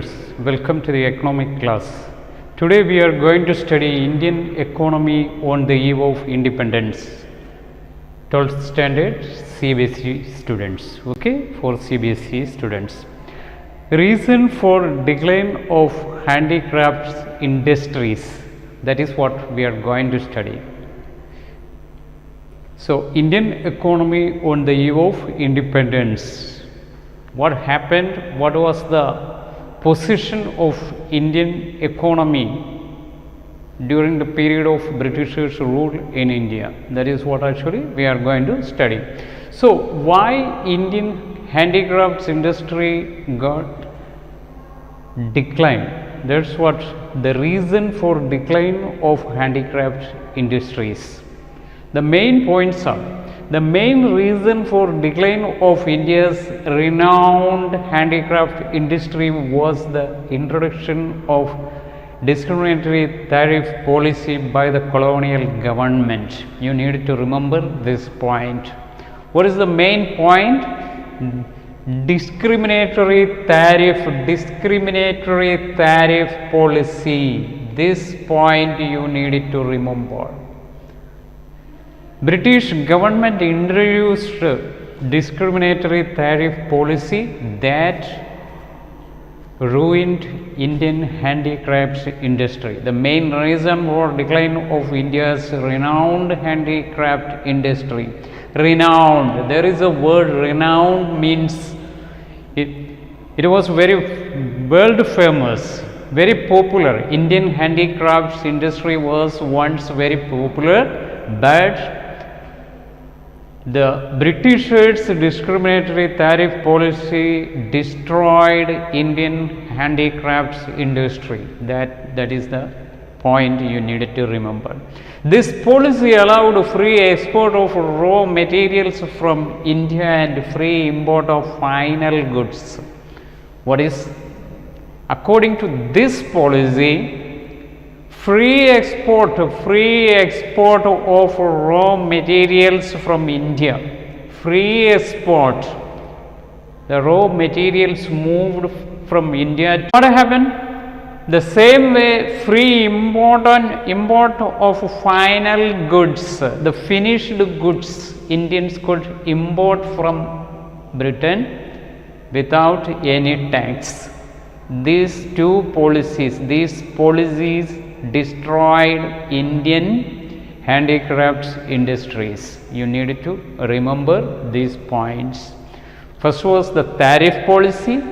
students, welcome to the economic class. Today we are going to study Indian economy on the eve of independence. 12th standard CBSE students, okay, for CBSE students. Reason for decline of handicrafts industries, that is what we are going to study. So, Indian economy on the eve of independence. What happened? What was the position of Indian economy during the period of Britishers' rule in India? That is what actually we are going to study. So, why Indian handicrafts industry got decline? That's what the reason for decline of handicraft industries. The main points are: the main reason for decline of India's renowned handicraft industry was the introduction of discriminatory tariff policy by the colonial government. You need to remember this point. What is the main point? Discriminatory tariff policy. This point you need to remember. British government introduced discriminatory tariff policy that ruined Indian handicrafts industry. The main reason for decline of India's renowned handicraft industry. Renowned, there is a word renowned, means it was very world famous, very popular. Indian handicrafts industry was once very popular, but the Britishers' discriminatory tariff policy destroyed Indian handicrafts industry. That is the point you needed to remember. This policy allowed free export of raw materials from India and free import of final goods. What is? According to this policy, free export of raw materials from India. Free export. The raw materials moved from India. What happened? The same way, free import of final goods, the finished goods, Indians could import from Britain without any tax. These policies destroyed Indian handicrafts industries. You need to remember these points. First was the tariff policy.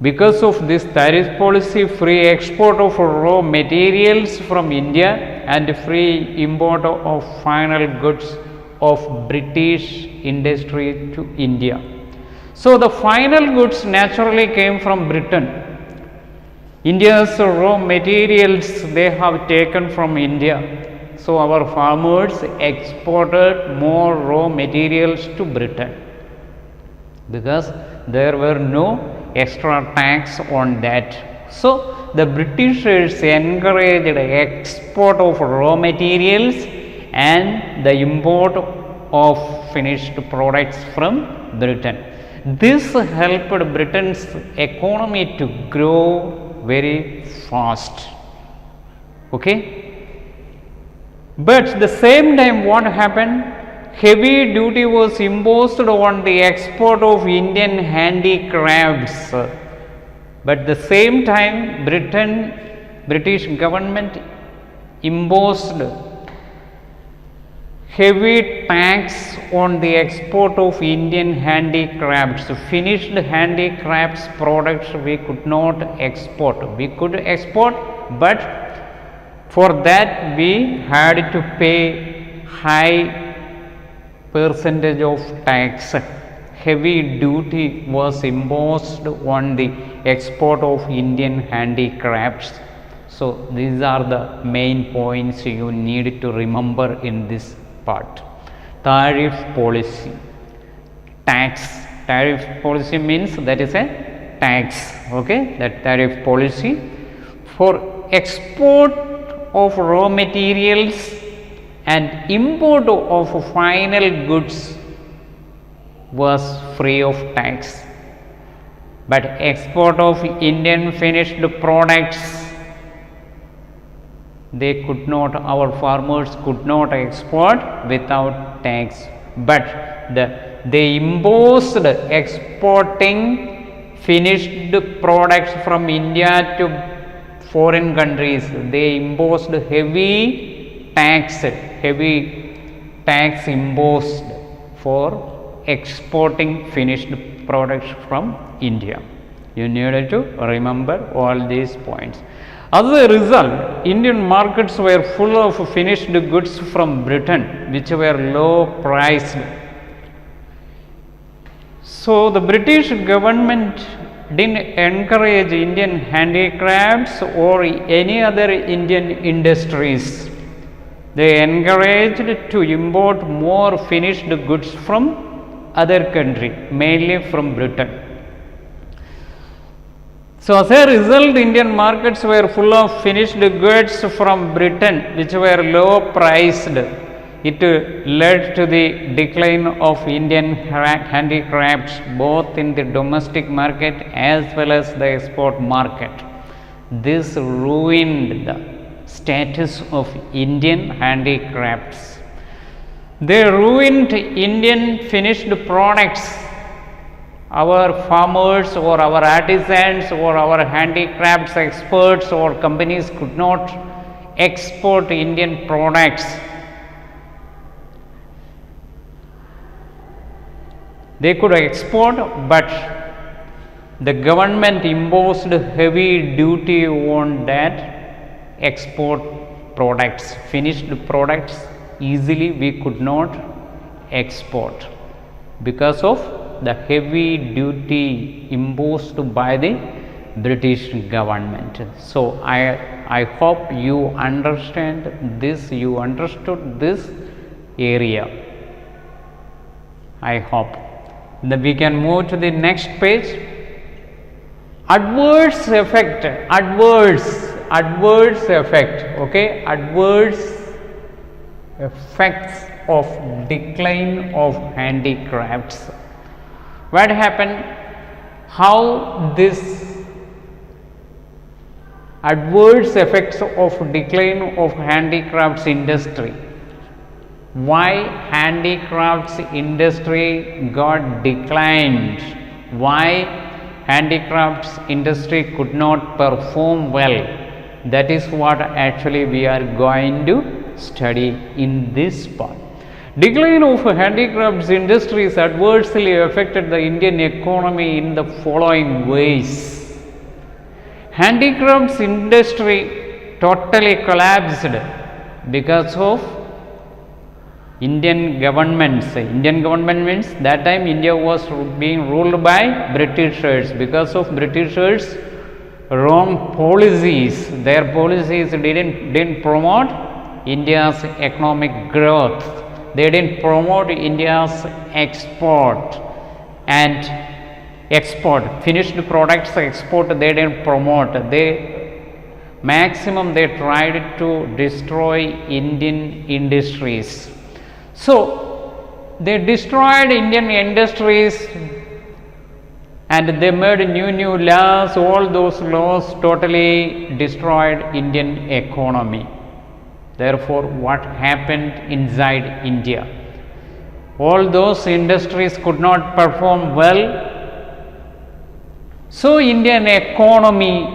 Because of this tariff policy, free export of raw materials from India and free import of final goods of British industry to India. So, the final goods naturally came from Britain. India's raw materials they have taken from India. So, our farmers exported more raw materials to Britain because there were no extra tax on that. So, the Britishers encouraged export of raw materials and the import of finished products from Britain. This helped Britain's economy to grow very fast. Okay? But at the same time, what happened? Heavy duty was imposed on the export of Indian handicrafts. But at the same time, British government imposed heavy tax on the export of Indian handicrafts. Finished handicrafts products we could not export. We could export, but for that we had to pay high percentage of tax. Heavy duty was imposed on the export of Indian handicrafts. So, these are the main points you need to remember in this part. Tariff policy. Tax. Tariff policy means that is a tax. Okay, that tariff policy for export of raw materials and import of final goods was free of tax. but export of Indian finished products, they could not, our farmers could not export without tax, but they imposed exporting finished products from India to foreign countries. They imposed heavy tax imposed for exporting finished products from India. You needed to remember all these points. As a result, Indian markets were full of finished goods from Britain, which were low priced. So, the British government didn't encourage Indian handicrafts or any other Indian industries. They encouraged to import more finished goods from other country, mainly from Britain. So, as a result, Indian markets were full of finished goods from Britain, which were low priced. It led to the decline of Indian handicrafts both in the domestic market as well as the export market. This ruined the status of Indian handicrafts. They ruined Indian finished products. Our farmers or our artisans or our handicrafts experts or companies could not export Indian products. They could export, but the government imposed heavy duty on that export products, finished products. Easily we could not export because of the heavy duty imposed by the British government. So, I hope you understand this, you understood this area. I hope. Then we can move to the next page. Adverse effect, adverse effect, okay, adverse effects of decline of handicrafts. What happened? How this adverse effects of decline of handicrafts industry? Why handicrafts industry got declined? Why handicrafts industry could not perform well? That is what actually we are going to study in this part. Decline of handicrafts industries adversely affected the Indian economy in the following ways. Handicrafts industry totally collapsed because of Indian governments. Indian government means that time India was being ruled by Britishers. Because of Britishers' wrong policies, their policies didn't promote India's economic growth. They didn't promote India's export and export finished products export. They didn't promote. They tried to destroy Indian industries. So, they destroyed Indian industries and they made new laws. All those laws totally destroyed Indian economy. Therefore, what happened inside India? All those industries could not perform well. So, Indian economy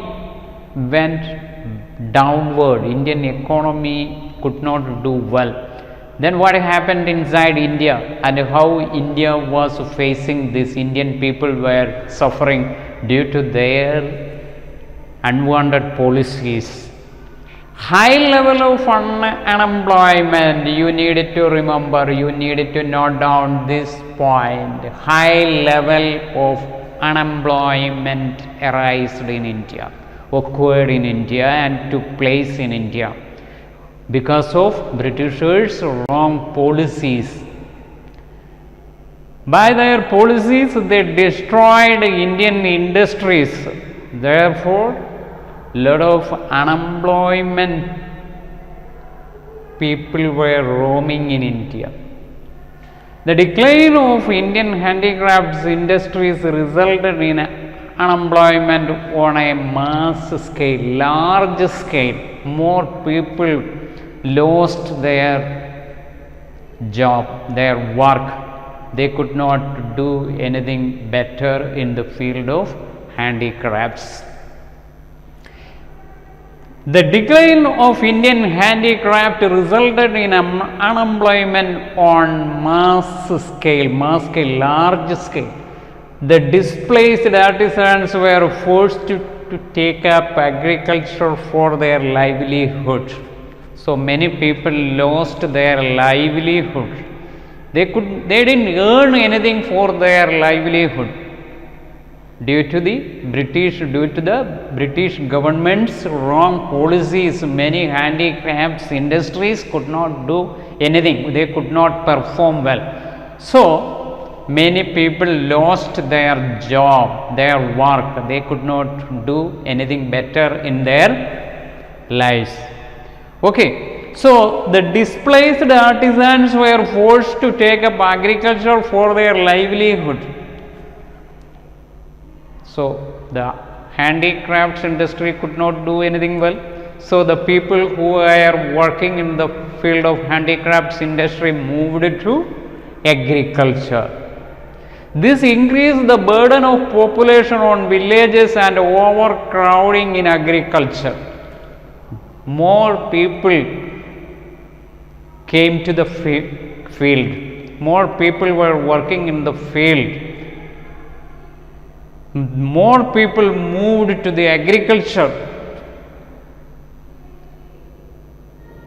went downward. Indian economy could not do well. Then what happened inside India and how India was facing this? Indian people were suffering due to their unwanted policies. High level of unemployment, you needed to remember, you needed to note down this point. High level of unemployment arisen in India, occurred in India and took place in India because of Britishers' wrong policies. By their policies, they destroyed Indian industries. Therefore, lot of unemployment people were roaming in India. The decline of Indian handicrafts industries resulted in unemployment on a mass scale, large scale. More people lost their job, their work. They could not do anything better in the field of handicrafts. The decline of Indian handicraft resulted in unemployment on mass scale, large scale. The displaced artisans were forced to take up agriculture for their livelihood. So many people lost their livelihood. They didn't earn anything for their livelihood. Due to the British government's wrong policies, many handicrafts industries could not do anything. They could not perform well. So many people lost their job, their work. They could not do anything better in their lives. Okay. So the displaced artisans were forced to take up agriculture for their livelihood. So the handicrafts industry could not do anything well. So the people who were working in the field of handicrafts industry moved to agriculture. This increased the burden of population on villages and overcrowding in agriculture. More people came to the field. More people were working in the field. More people moved to the agriculture.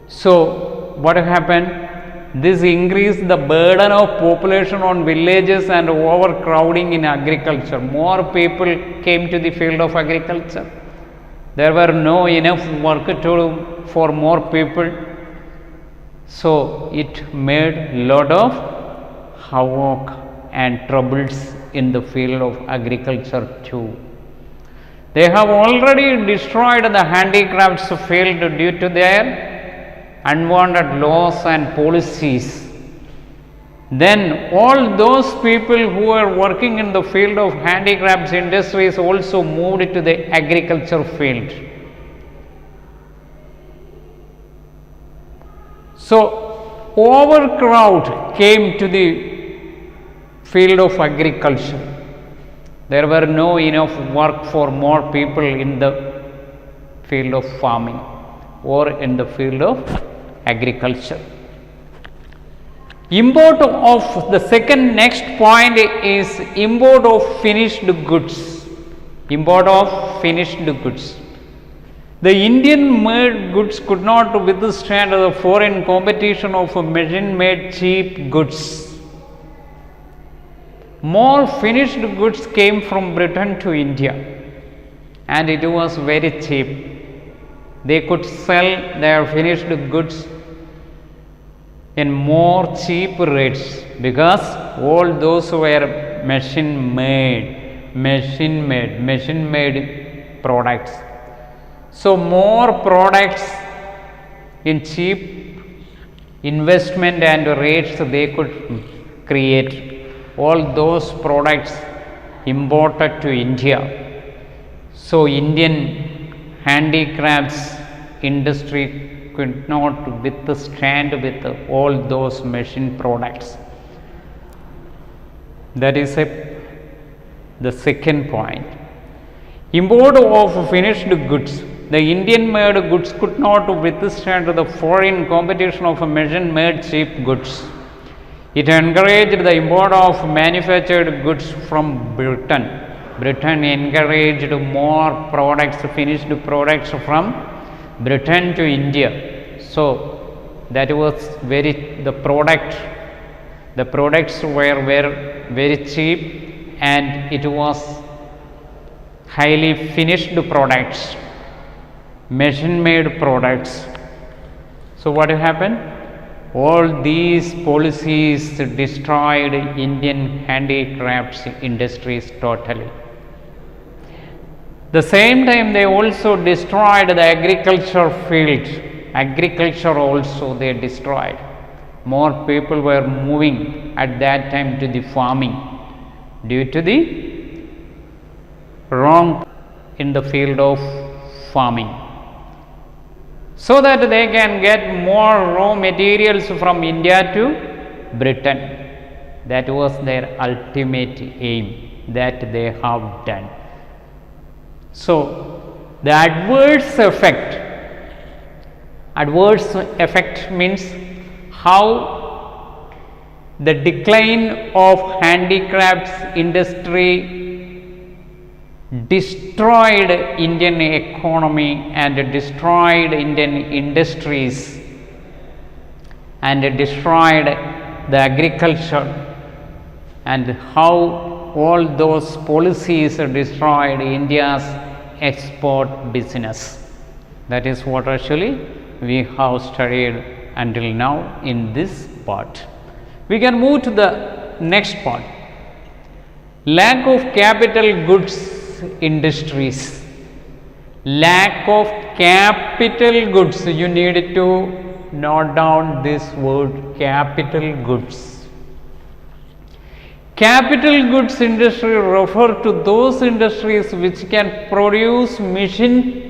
So what happened? This increased the burden of population on villages and overcrowding in agriculture. More people came to the field of agriculture. There were no enough work for more people. So it made lot of havoc and troubles in the field of agriculture too. They have already destroyed the handicrafts field due to their unwanted laws and policies. Then all those people who are working in the field of handicrafts industries also moved to the agriculture field. So overcrowd came to the field of agriculture. There were no enough work for more people in the field of farming or in the field of agriculture. Import of the next point is import of finished goods. Import of finished goods. The Indian made goods could not withstand the foreign competition of machine made cheap goods. More finished goods came from Britain to India, and it was very cheap. They could sell their finished goods in more cheap rates because all those were machine made products. So more products in cheap investment and rates they could create. All those products imported to India. So Indian handicrafts industry could not withstand with all those machine products. That is the second point. Import of finished goods. The Indian made goods could not withstand the foreign competition of machine made cheap goods. It encouraged the import of manufactured goods from Britain. Britain encouraged more products, finished products from Britain to India. So that was the products were very cheap and it was highly finished products, machine made products. So what happened? All these policies destroyed Indian handicrafts industries totally. The same time they also destroyed the agriculture field. Agriculture also they destroyed. More people were moving at that time to the farming due to the wrong in the field of farming, so that they can get more raw materials from India to Britain. That was their ultimate aim that they have done. So, the adverse effect means how the decline of handicrafts industry destroyed Indian economy and destroyed Indian industries and destroyed the agriculture, and how all those policies destroyed India's export business. That is what actually we have studied until now in this part. We can move to the next part. Lack of capital goods industries. Lack of capital goods. You need to note down this word, capital goods. Capital goods industry refer to those industries which can produce machine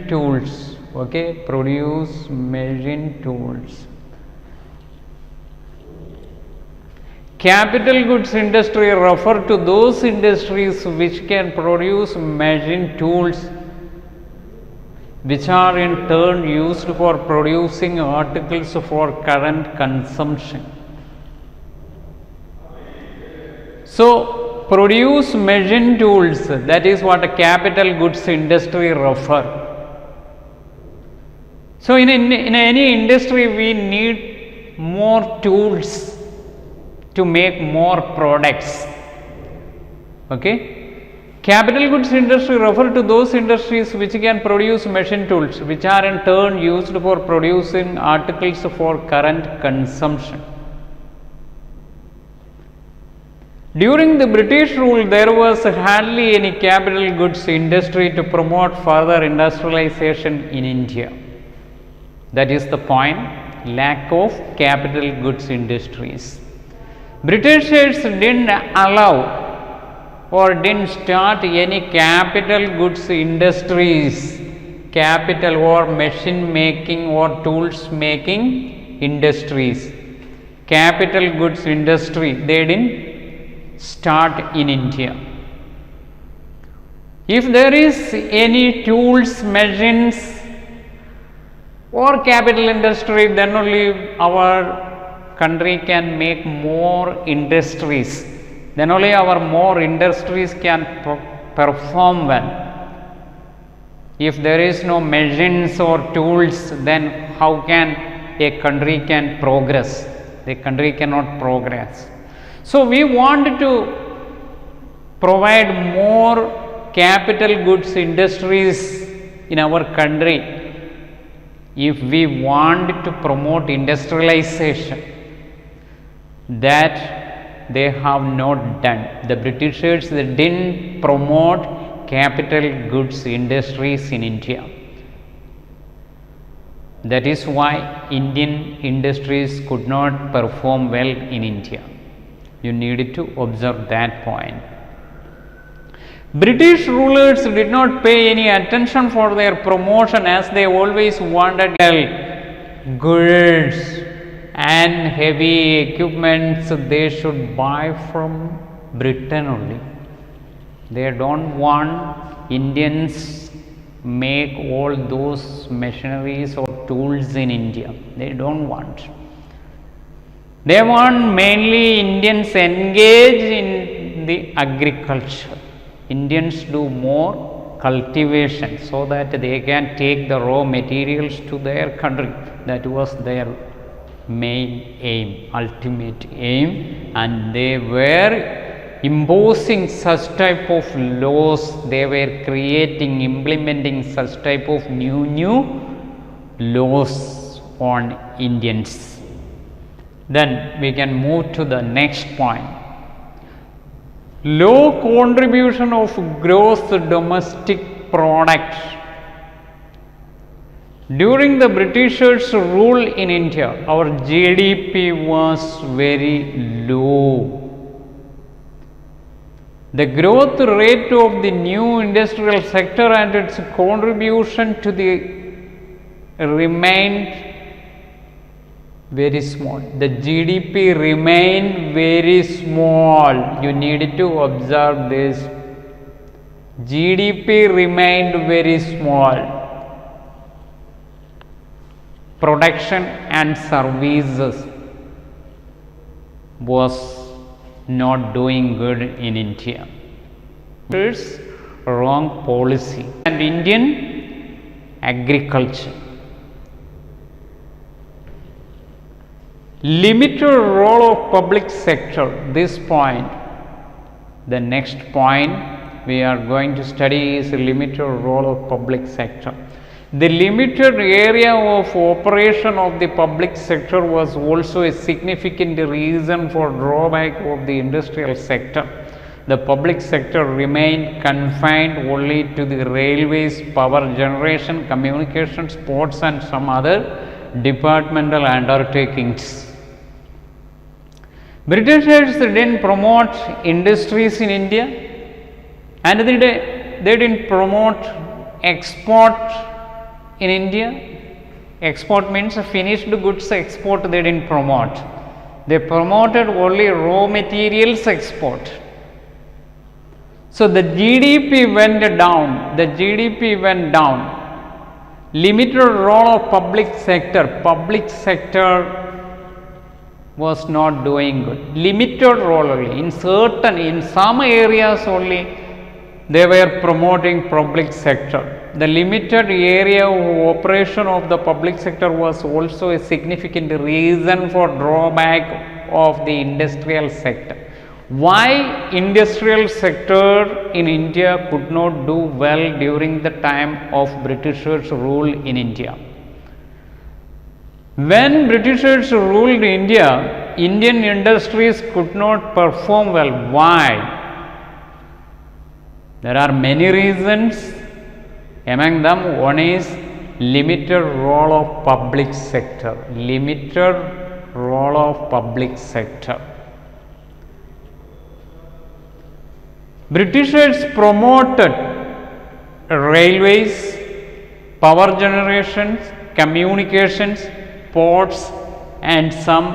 tools. Okay, produce machine tools. Capital goods industry refer to those industries which can produce machine tools, which are in turn used for producing articles for current consumption. So, produce machine tools, that is what a capital goods industry refer. So, in any industry we need more tools to make more products. Okay? Capital goods industry refer to those industries which can produce machine tools, which are in turn used for producing articles for current consumption. During the British rule, there was hardly any capital goods industry to promote further industrialization in India. That is the point, lack of capital goods industries. Britishers didn't allow or didn't start any capital goods industries, capital or machine making or tools making industries. Capital goods industry, they didn't start in India. If there is any tools, machines or capital industry, then only our country can make more industries, then only our more industries can perform well. If there is no machines or tools, then how can a country can progress? The country cannot progress. So, we want to provide more capital goods industries in our country if we want to promote industrialization. That they have not done. The Britishers, they didn't promote capital goods industries in India. That is why Indian industries could not perform well in India. You need to observe that point. British rulers did not pay any attention for their promotion, as they always wanted goods and heavy equipments they should buy from Britain only. They don't want Indians make all those machineries or tools in India. They don't want. They want mainly Indians engage in the agriculture. Indians do more cultivation so that they can take the raw materials to their country. That was their main aim, ultimate aim, and they were imposing such type of laws, they were creating, implementing such type of new laws on Indians. Then we can move to the next point. Low contribution of gross domestic product. During the Britishers' rule in India, our GDP was very low. The growth rate of the new industrial sector and its contribution to the remained very small. The GDP remained very small. You need to observe this. GDP remained very small. Production and services was not doing good in India. It's wrong policy. And Indian agriculture. Limited role of public sector. This point. The next point we are going to study is limited role of public sector. The limited area of operation of the public sector was also a significant reason for drawback of the industrial sector. The public sector remained confined only to the railways, power generation, communications, ports and some other departmental undertakings. Britishers didn't promote industries in India, and they didn't promote export in India. Export means finished goods export they didn't promote. They promoted only raw materials export. So the GDP went down. The GDP went down. Limited role of public sector. Public sector was not doing good. Limited role only. In some areas only they were promoting public sector. The limited area of operation of the public sector was also a significant reason for drawback of the industrial sector. Why industrial sector in India could not do well during the time of Britishers' rule in India? When Britishers ruled India, Indian industries could not perform well. Why? There are many reasons. Among them, one is limited role of public sector. Limited role of public sector. Britishers promoted railways, power generations, communications, ports and some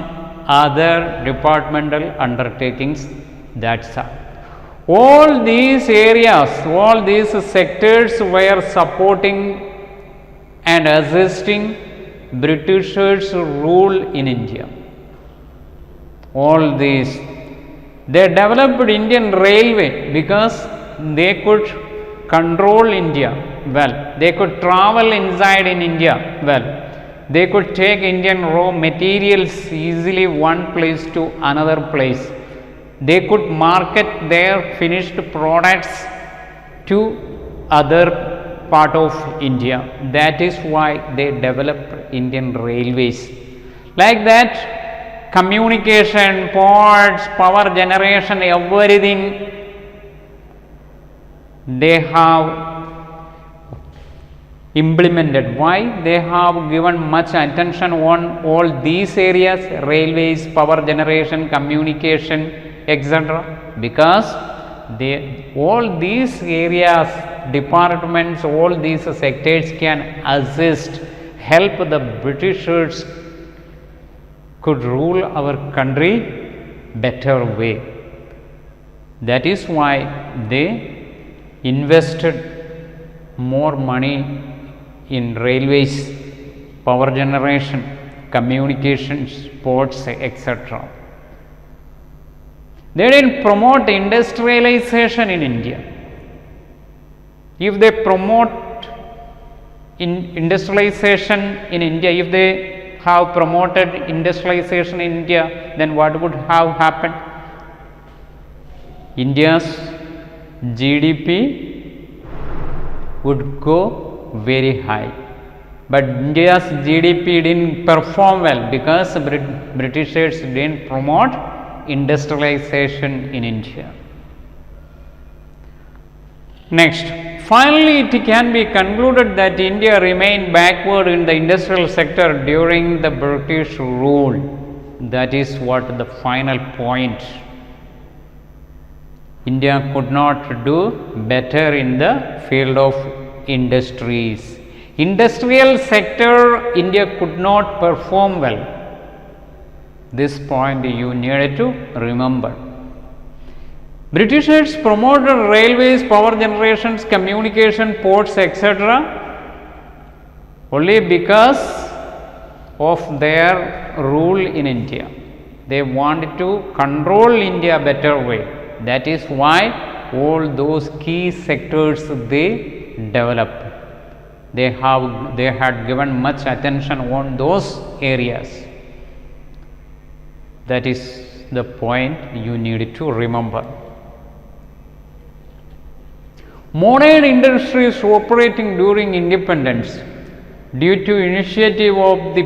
other departmental undertakings. That's all. All these areas, all these sectors were supporting and assisting Britishers' rule in India. All these. They developed Indian railway because they could control India well. They could travel inside in India well. They could take Indian raw materials easily one place to another place. They could market their finished products to other part of India. That is why they developed Indian railways. Like that, communication, ports, power generation, everything they have implemented. Why? They have given much attention on all these areas, railways, power generation, communication, etc. Because all these areas, departments, all these sectors can assist, help the Britishers could rule our country better way. That is why they invested more money in railways, power generation, communications, ports, etc. They didn't promote industrialization in India. If they promote industrialization in India, if they have promoted industrialization in India, then what would have happened? India's GDP would go very high, but India's GDP didn't perform well because Britishers didn't promote industrialization in India. Next, finally it can be concluded that India remained backward in the industrial sector during the British rule. That is what the final point. India could not do better in the field of industries. Industrial sector, India could not perform well. This point you needed to remember. Britishers promoted railways, power generations, communication, ports, etc. only because of their rule in India. They wanted to control India better way. That is why all those key sectors they developed. They had given much attention on those areas. That is the point you need to remember. Modern industries operating during independence. Due to initiative of the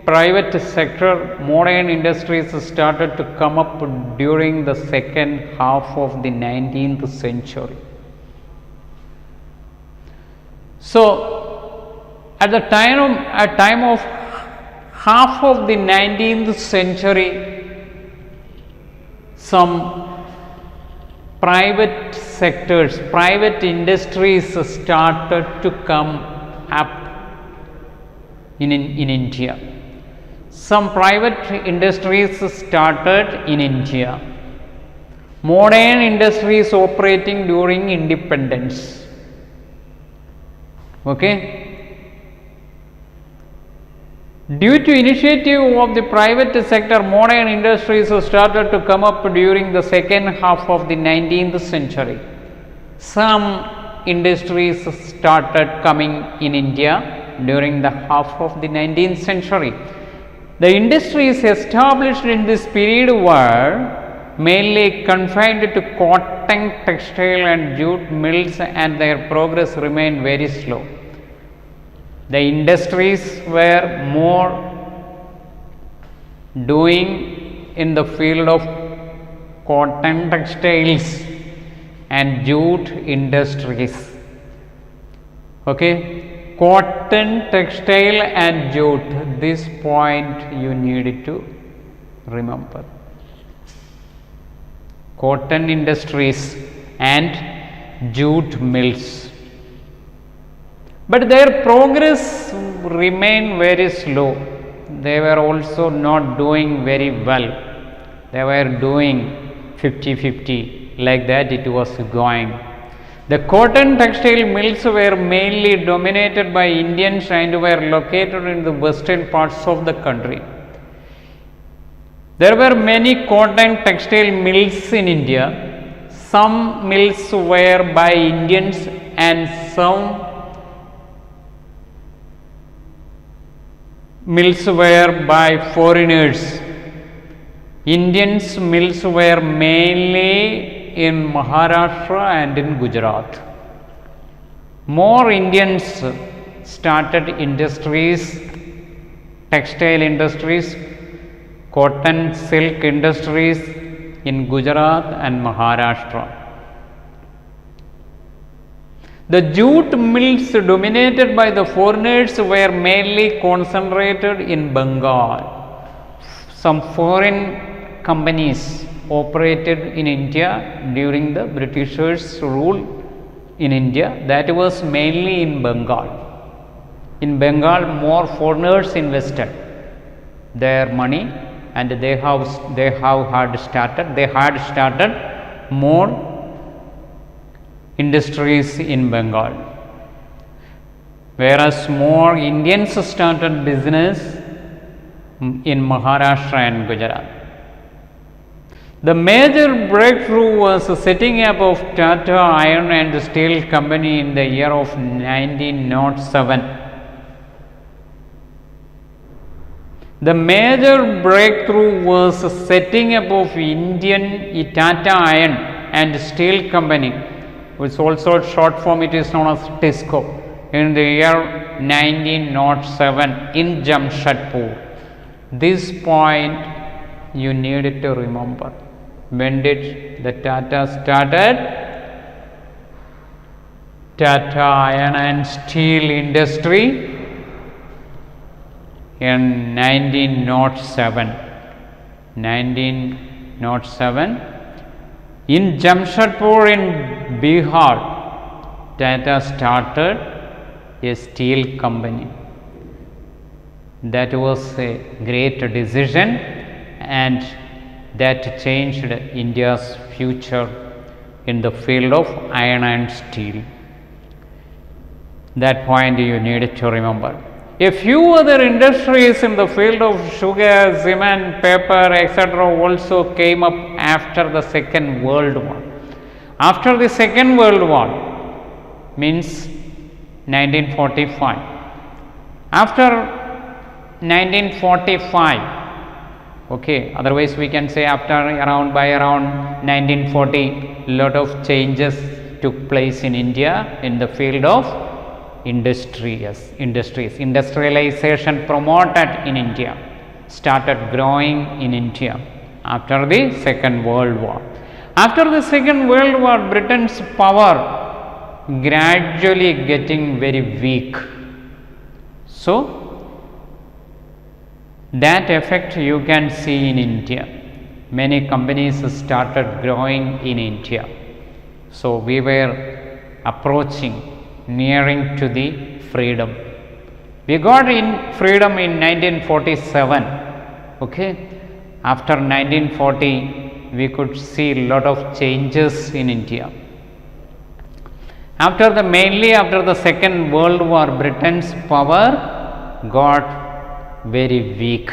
private sector, modern industries started to come up during the second half of the 19th century. So, at the time of half of the 19th century, some private sectors, private industries started to come up in India. Some private industries started in India. Modern industries operating during independence. Okay. Due to initiative of the private sector, modern industries started to come up during the second half of the 19th century. Some industries started coming in India during the half of the 19th century. The industries established in this period were mainly confined to cotton, textile and jute mills, and their progress remained very slow. The industries were more doing in the field of cotton textiles and jute industries. Okay. Cotton, textile and jute, this point you need to remember. Cotton industries and jute mills. But their progress remained very slow. They were also not doing very well. They were doing 50-50, like that it was going. The cotton textile mills were mainly dominated by Indians and were located in the western parts of the country. There were many cotton textile mills in India. Some mills were by Indians and some mills were by foreigners. Indians mills were mainly in Maharashtra and in Gujarat. More Indians started industries, textile industries, cotton silk industries in Gujarat and Maharashtra. The jute mills dominated by the foreigners were mainly concentrated in Bengal. Some foreign companies operated in India during the Britishers' rule in India. That was mainly in Bengal. In Bengal, more foreigners invested their money and they had started more industries in Bengal, whereas more Indians started business in Maharashtra and Gujarat. The major breakthrough was the setting up of Tata Iron and Steel Company in the year of 1907. The major breakthrough was the setting up of Indian Tata Iron and Steel Company, which also short form it is known as TISCO, in the year 1907 in Jamshedpur. This point you need to remember. When did the Tata started? Tata Iron and Steel Industry in 1907. In Jamshedpur in Bihar, Tata started a steel company. That was a great decision, and that changed India's future in the field of iron and steel. That point you need to remember. A few other industries in the field of sugar, cement, paper, etc. also came up after the Second World War. After the Second World War, means 1945. After 1945, okay, otherwise we can say after by around 1940, lot of changes took place in India in the field of industries. Industrialization promoted in India, started growing in India after the Second World War. After the Second World War, Britain's power gradually getting very weak. So that effect you can see in India. Many companies started growing in India. So we were approaching, nearing to the freedom. We got in freedom in 1947. Okay. After 1940, we could see a lot of changes in India. Mainly after the Second World War, Britain's power got very weak.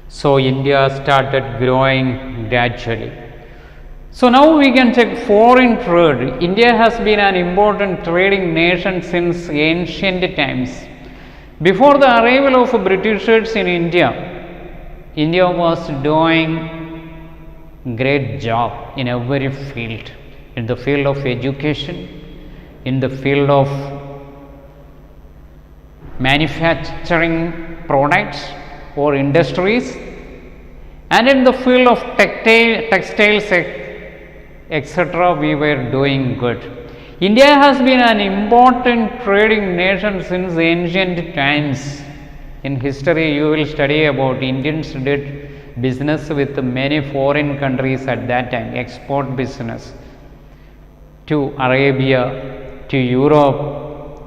So India started growing gradually. So now we can check foreign trade. India has been an important trading nation since ancient times. Before the arrival of Britishers in India, India was doing great job in every field. In the field of education, in the field of manufacturing products or industries, and in the field of textiles, etc. we were doing good. India has been an important trading nation since ancient times. In history you will study about Indians did business with many foreign countries at that time, export business to Arabia, to Europe,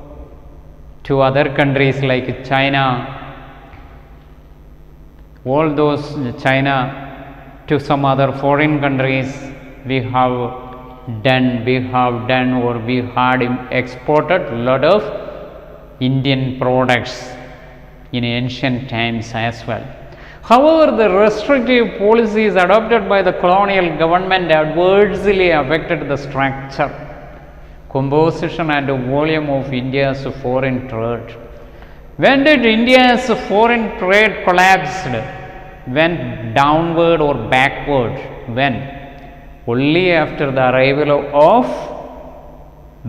to other countries like China, all those China, to some other foreign countries we have done or we had exported a lot of Indian products in ancient times as well. However, the restrictive policies adopted by the colonial government adversely affected the structure, composition and volume of India's foreign trade. When did India's foreign trade collapsed? Went downward or backward? When? Only after the arrival of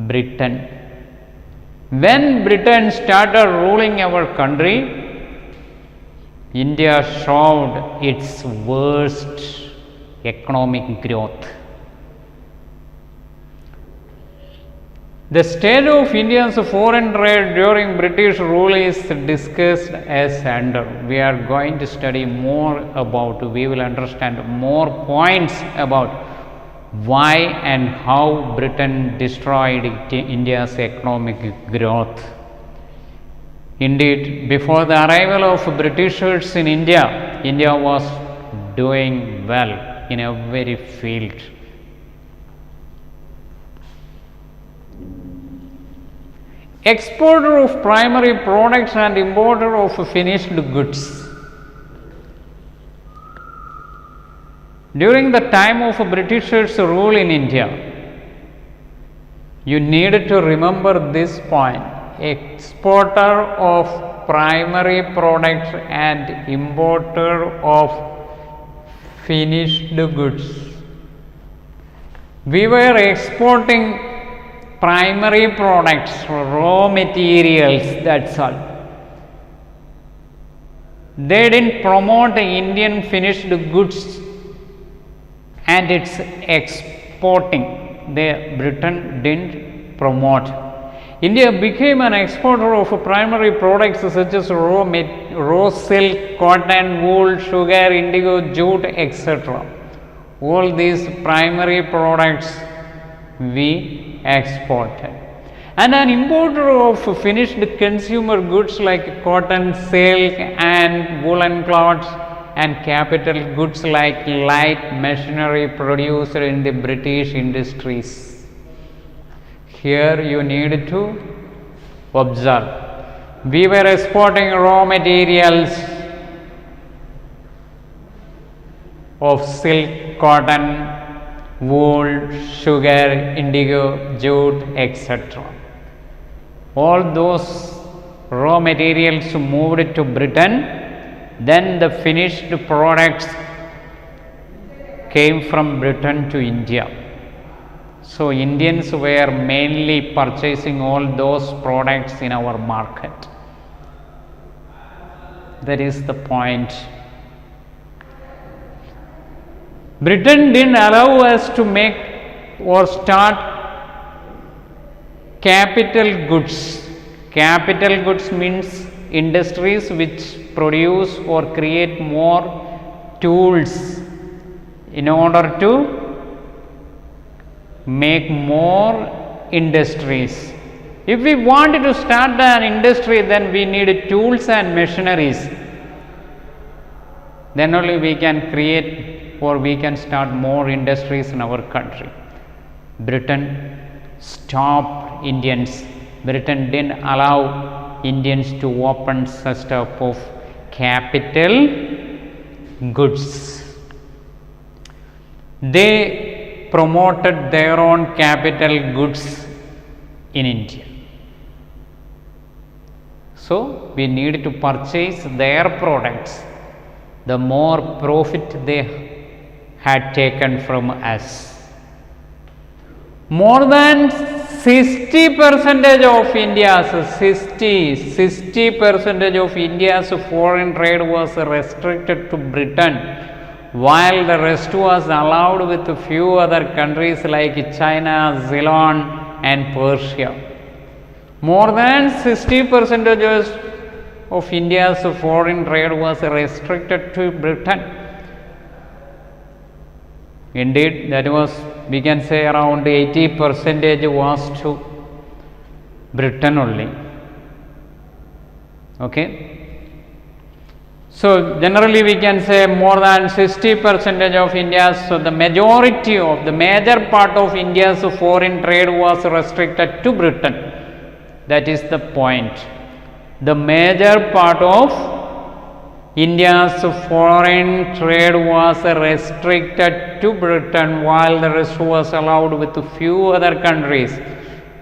Britain. When Britain started ruling our country, India showed its worst economic growth. The state of India's foreign trade during British rule is discussed as under. We are going to study more about, we will understand more points about why and how Britain destroyed India's economic growth. Indeed, before the arrival of Britishers in India, India was doing well in every field. Exporter of primary products and importer of finished goods. During the time of Britishers' rule in India, you need to remember this point: exporter of primary products and importer of finished goods. We were exporting primary products, raw materials, that's all. They didn't promote Indian finished goods and its exporting. Britain didn't promote. India became an exporter of primary products such as raw silk, cotton, wool, sugar, indigo, jute, etc. All these primary products we exported. And an importer of finished consumer goods like cotton, silk and woolen cloths, and capital goods like light machinery produced in the British industries. Here you need to observe. We were exporting raw materials of silk, cotton, wool, sugar, indigo, jute, etc. All those raw materials moved to Britain, then the finished products came from Britain to India. So Indians were mainly purchasing all those products in our market. That is the point. Britain didn't allow us to make or start capital goods. Capital goods means industries which produce or create more tools in order to make more industries. If we wanted to start an industry, then we need tools and machineries. Then only we can create or we can start more industries in our country. Britain stopped Indians. Britain didn't allow Indians to open such type of capital goods. They promoted their own capital goods in India. So we need to purchase their products. The more profit they had taken from us. More than 60% of India's 60% of India's foreign trade was restricted to Britain, while the rest was allowed with a few other countries like China, Ceylon and Persia. More than 60% of India's foreign trade was restricted to Britain. Indeed, that was, we can say, around 80% was to Britain only. Okay. So generally we can say more than 60% of India's, so the majority of the major part of India's foreign trade was restricted to Britain. That is the point. The major part of India's foreign trade was restricted to Britain, while the rest was allowed with a few other countries.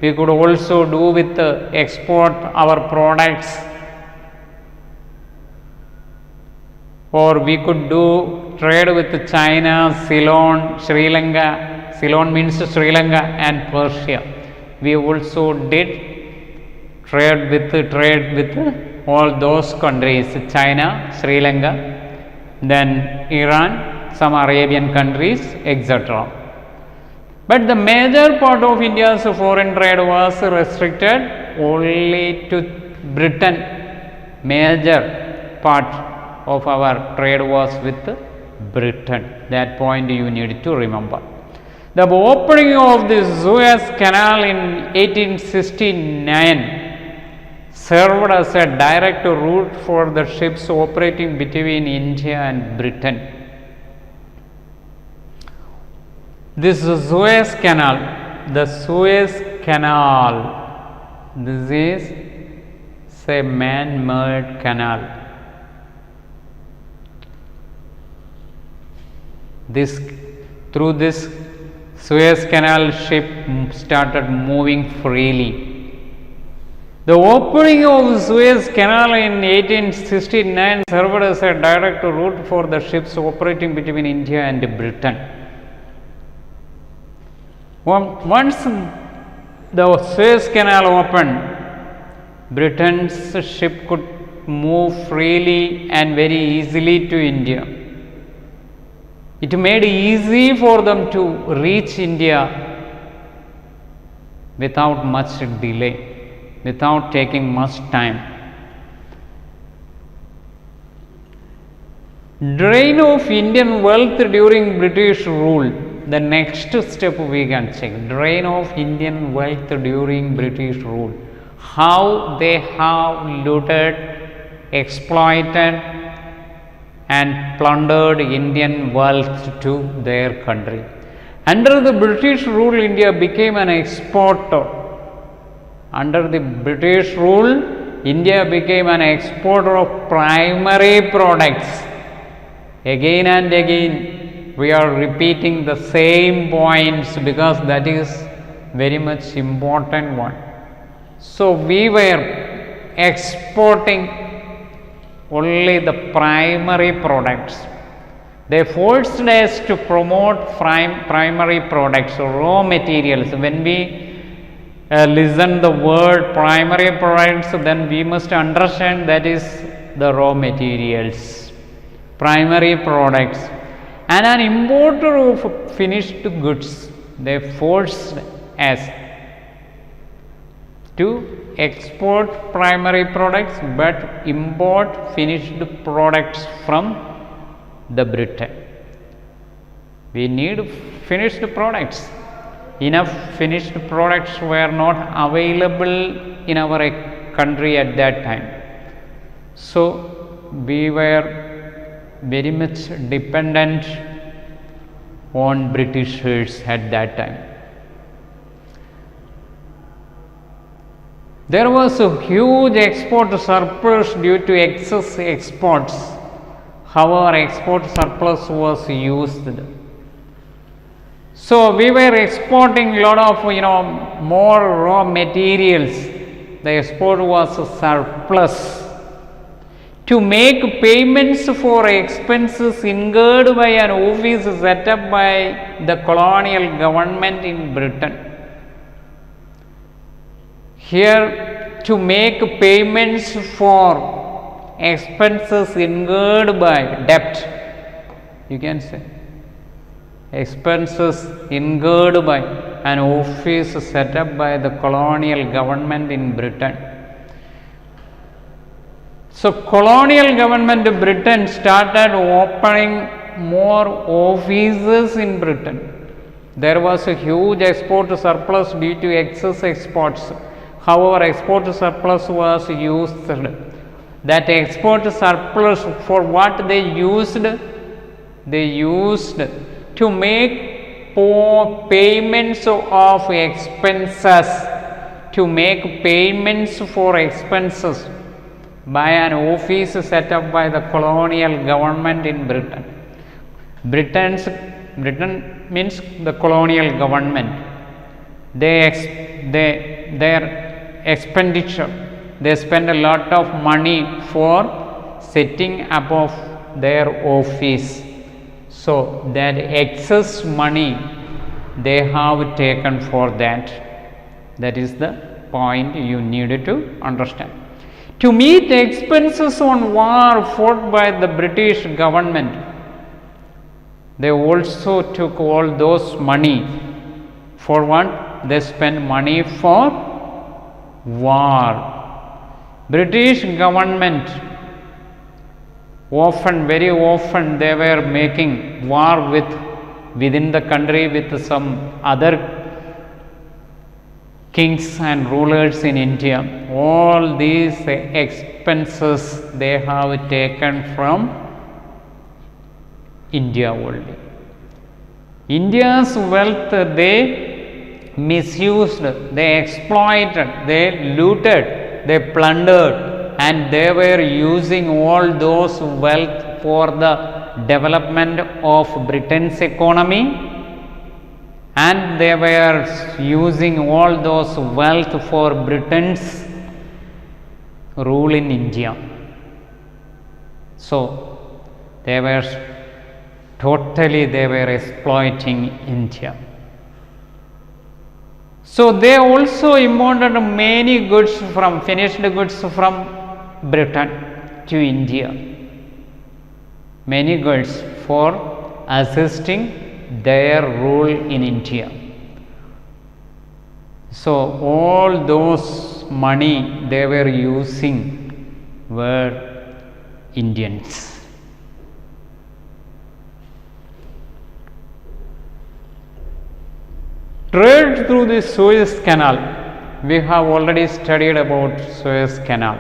We could also do with export our products, or we could do trade with China, Ceylon, Sri Lanka. Ceylon means Sri Lanka and Persia. We also did trade with all those countries, China, Sri Lanka, then Iran, some Arabian countries, etc. But the major part of India's foreign trade was restricted only to Britain. Major part of our trade was with Britain. That point you need to remember. The opening of the Suez Canal in 1869 served as a direct route for the ships operating between India and Britain. This Suez Canal, this is a man-made canal. Through this Suez Canal, ship started moving freely. The opening of Suez Canal in 1869 served as a direct route for the ships operating between India and Britain. Once the Suez Canal opened, Britain's ship could move freely and very easily to India. It made it easy for them to reach India without much delay, without taking much time. Drain of Indian wealth during British rule. The next step we can check. Drain of Indian wealth during British rule. How they have looted, exploited and plundered Indian wealth to their country. Under the British rule, India became an exporter. Under the British rule, India became an exporter of primary products. Again and again, we are repeating the same points because that is very much important one. So, we were exporting only the primary products. They forced us to promote primary products, raw materials. When we listen the word primary products, then we must understand that is the raw materials, primary products, and an importer of finished goods. They forced us to export primary products but import finished products from the Britain. We need finished products. Enough finished products were not available in our country at that time. So, we were very much dependent on Britishers at that time. There was a huge export surplus due to excess exports. However, export surplus was used. So, we were exporting a lot of more raw materials. The export was a surplus. To make payments for expenses incurred by an office set up by the colonial government in Britain. Here, to make payments for expenses incurred by debt, you can say, expenses incurred by an office set up by the colonial government in Britain. So, colonial government of Britain started opening more offices in Britain. There was a huge export surplus due to excess exports. However, export surplus was used. That export surplus, for what they used? They used to make payments of expenses, to make payments for expenses by an office set up by the colonial government in Britain. Britain means the colonial government. Their expenditure, they spend a lot of money for setting up of their office. So, that excess money they have taken for that. That is the point you needed to understand. To meet expenses on war fought by the British government, they also took all those money for what? They spent money for war. British government very often they were making war within the country with some other kings and rulers in India. All these expenses they have taken from India only. India's wealth they misused, they exploited, they looted, they plundered, and they were using all those wealth for the development of Britain's economy, and they were using all those wealth for Britain's rule in India. So, they were exploiting India. So, they also imported many goods from finished goods from Britain to India, many goods for assisting their rule in India. So, all those money they were using were Indians. trade through the Suez Canal. We have already studied about Suez Canal.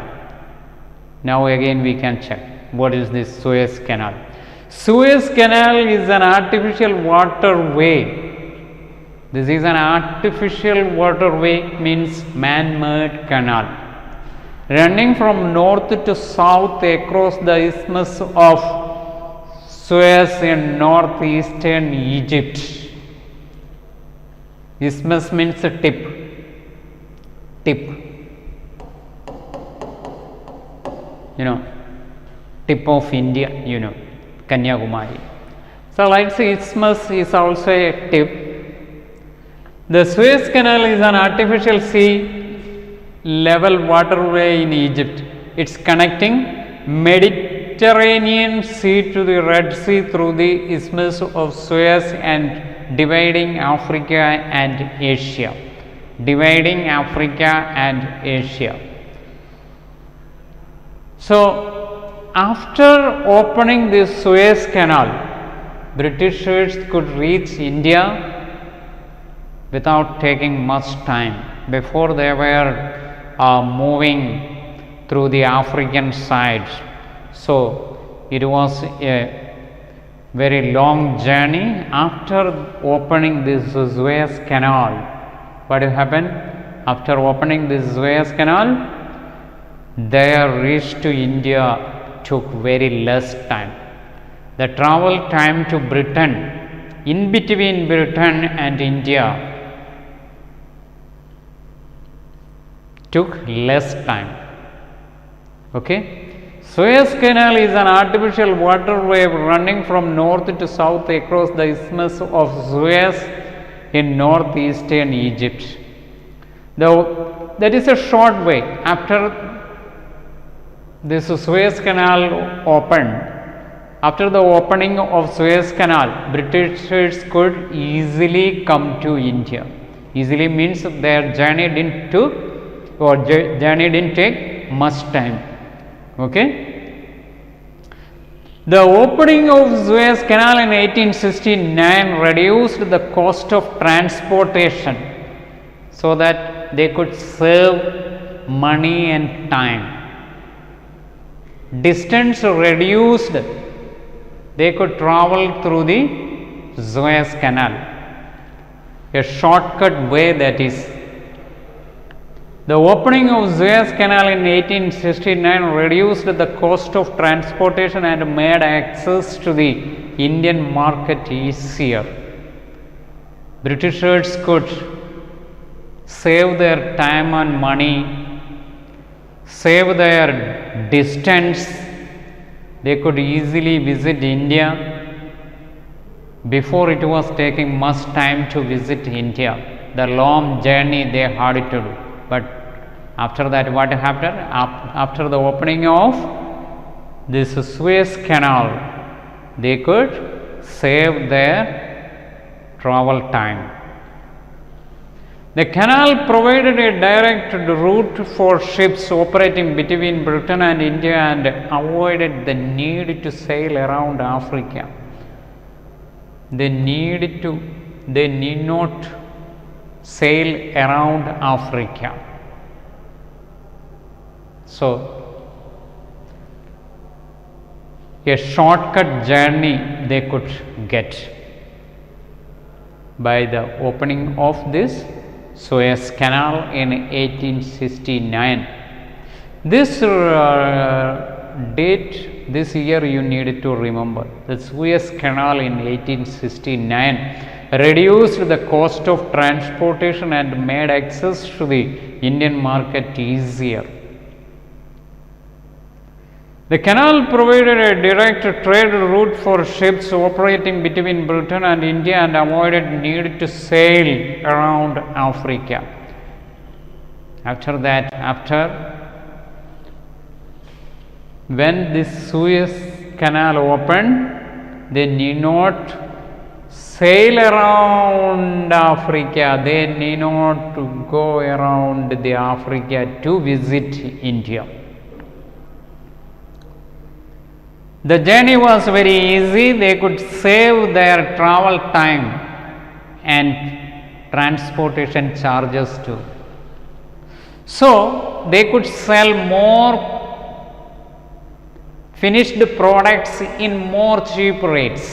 Now again we can check what is this Suez Canal. Suez Canal is an artificial waterway. This is an artificial waterway, means man-made canal, running from north to south across the isthmus of Suez in northeastern Egypt. Isthmus means a tip. Tip of India, Kanyakumari. So, like the isthmus is also a tip. The Suez Canal is an artificial sea level waterway in Egypt. It's connecting Mediterranean Sea to the Red Sea through the isthmus of Suez and dividing Africa and Asia. So, after opening the Suez Canal, Britishers could reach India without taking much time. Before they were moving through the African side. So, it was a very long journey. After opening this Suez Canal, what happened? After opening this Suez Canal, their reach to India took very less time. The travel time to Britain, in between Britain and India, took less time. Okay? Suez Canal is an artificial waterway running from north to south across the isthmus of Suez in northeastern Egypt. That is a short way. After this Suez Canal opened, after the opening of Suez Canal, Britishers could easily come to India. Easily means their journey didn't take much time. Okay? The opening of Suez Canal in 1869 reduced the cost of transportation so that they could save money and time. Distance reduced, they could travel through the Suez Canal, a shortcut way that is. The opening of Suez Canal in 1869 reduced the cost of transportation and made access to the Indian market easier. Britishers could save their time and money, save their distance. They could easily visit India. Before, it was taking much time to visit India, the long journey they had to do. But after that, what happened? After the opening of this Suez Canal, they could save their travel time. The canal provided a direct route for ships operating between Britain and India and avoided the need to sail around Africa. They need not sail around Africa. So, a shortcut journey they could get by the opening of this Suez Canal in 1869. This date, this year you need to remember. The Suez Canal in 1869 reduced the cost of transportation and made access to the Indian market easier. The canal provided a direct trade route for ships operating between Britain and India and avoided need to sail around Africa. After that, when this Suez Canal opened, they need not sail around Africa, they need not to go around the Africa to visit India. The journey was very easy, they could save their travel time and transportation charges too. So, they could sell more finished products in more cheap rates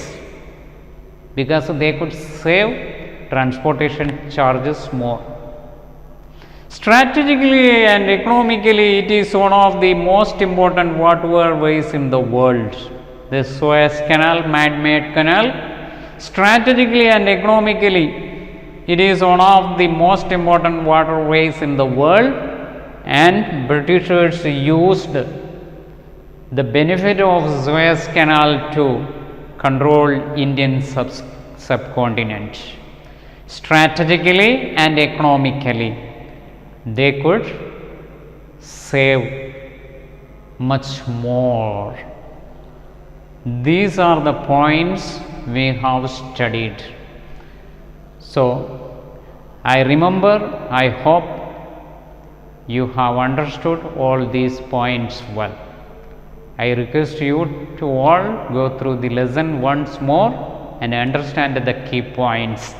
because they could save transportation charges more. Strategically and economically, it is one of the most important waterways in the world. The Suez Canal, man-made canal, strategically and economically, it is one of the most important waterways in the world, and Britishers used the benefit of Suez Canal to control Indian subcontinent. Strategically and economically, they could save much more. These are the points we have studied. So, I remember, I hope you have understood all these points well. I request you to all go through the lesson once more and understand the key points.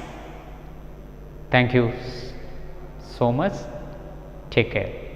Thank you so much. Take care.